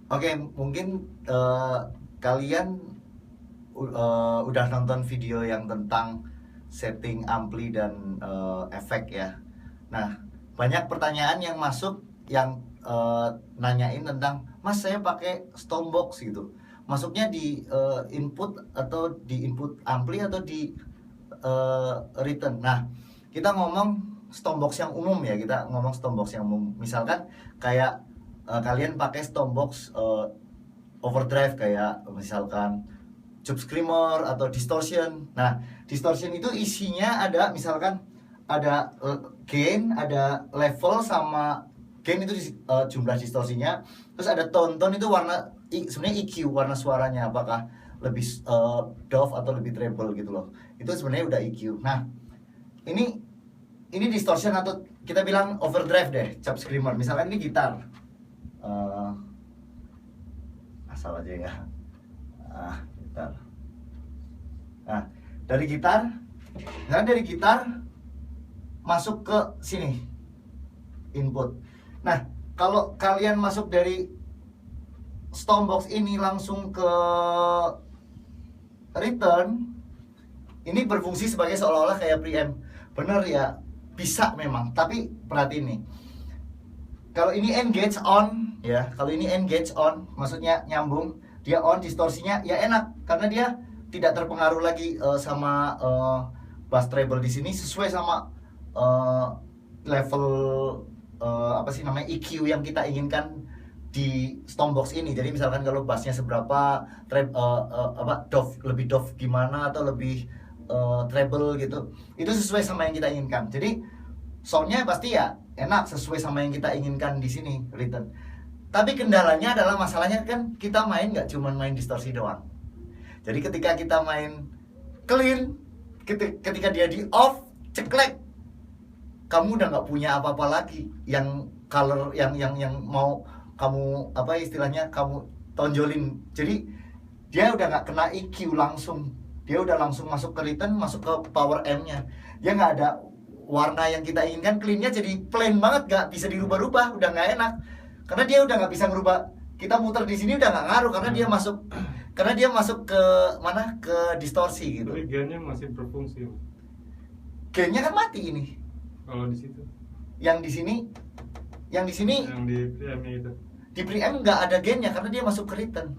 Oke, mungkin kalian udah nonton video yang tentang setting ampli dan efek ya. Nah, banyak pertanyaan yang masuk yang nanyain tentang, Mas saya pakai Stormbox gitu. Masuknya di input atau di input ampli atau di return. Nah, kita ngomong Stormbox yang umum ya, kita ngomong Stormbox yang umum. Misalkan kayak kalian pakai Stormbox overdrive kayak misalkan Tube Screamer atau Distortion. Nah, Distortion itu isinya ada misalkan ada gain, ada level sama gain itu jumlah distorsinya. Terus ada tone itu warna sebenarnya EQ, warna suaranya apakah lebih doff atau lebih treble gitu loh. Itu sebenarnya udah EQ. Nah, ini distortion atau kita bilang overdrive deh, Tube Screamer. Misalkan ini gitar. Asal aja ya. Gitar. Nah, dari gitar masuk ke sini input. Nah, kalau kalian masuk dari Stormbox ini langsung ke return, ini berfungsi sebagai seolah-olah kayak preamp. Bener ya, bisa memang. Tapi perhatiin nih, kalau ini engage on ya, kalau ini engage on, maksudnya nyambung, dia on, distorsinya ya enak karena dia tidak terpengaruh lagi sama bass treble di sini, sesuai sama level apa sih namanya EQ yang kita inginkan di Stormbox ini. Jadi misalkan kalau bassnya seberapa, lebih doff gimana atau lebih treble gitu, itu sesuai sama yang kita inginkan. Jadi soundnya pasti ya enak sesuai sama yang kita inginkan di sini return. Tapi kendalanya adalah masalahnya kan kita main nggak cuma main distorsi doang. Jadi ketika kita main clean, ketika dia di off, ceklek, kamu udah nggak punya apa-apa lagi yang color yang mau kamu apa istilahnya kamu tonjolin. Jadi dia udah nggak kena EQ langsung, dia udah langsung masuk ke return, masuk ke power M-nya. Dia nggak ada warna yang kita inginkan, clean-nya jadi plain banget, nggak bisa dirubah-rubah, udah nggak enak. Karena dia udah nggak bisa ngerubah. Kita muter di sini udah nggak ngaruh karena dia masuk ke mana, ke distorsi gitu. Tapi gainnya masih berfungsi. Gainnya kan mati ini. Kalau di situ. Yang di sini Yang di preamp itu. Di preamp nggak ada gainnya karena dia masuk ke return.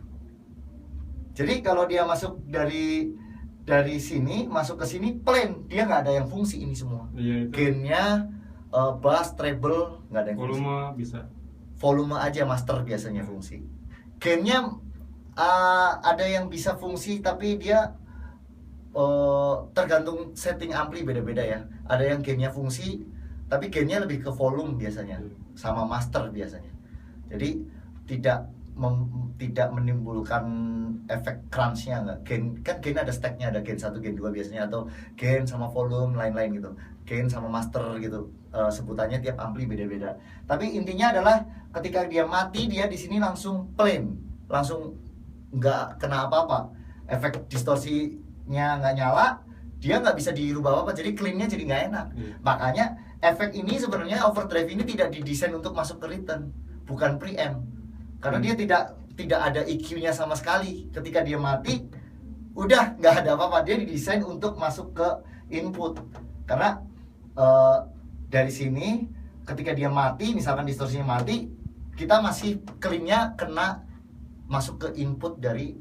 Jadi kalau dia masuk dari sini masuk ke sini plain, dia nggak ada yang fungsi ini semua. Iya, itu. Gainnya bass, treble nggak ada yang volume fungsi. bisa. Volume aja master biasanya fungsi. Gainnya ada yang bisa fungsi tapi dia tergantung setting ampli beda-beda ya. Ada yang gainnya fungsi tapi gainnya lebih ke volume biasanya sama master biasanya. Jadi tidak menimbulkan efek crunch-nya nggak. Gain ada stack-nya, ada gain 1, gain 2 biasanya, atau gain sama volume lain-lain gitu. Gain sama master gitu. Sebutannya tiap ampli beda-beda. Tapi intinya adalah ketika dia mati, dia di sini langsung plain, langsung nggak kena apa-apa. Efek distorsinya nggak nyala, dia nggak bisa dirubah apa, jadi clean-nya jadi nggak enak. Makanya efek ini sebenarnya overdrive ini tidak didesain untuk masuk ke return, bukan preamp. Karena dia tidak ada EQ-nya sama sekali. Ketika dia mati, udah nggak ada apa-apa. Dia didesain untuk masuk ke input. Karena dari sini ketika dia mati, misalkan distorsinya mati, kita masih clean-nya kena masuk ke input dari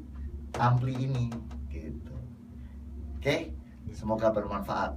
ampli ini gitu. Oke? Semoga bermanfaat.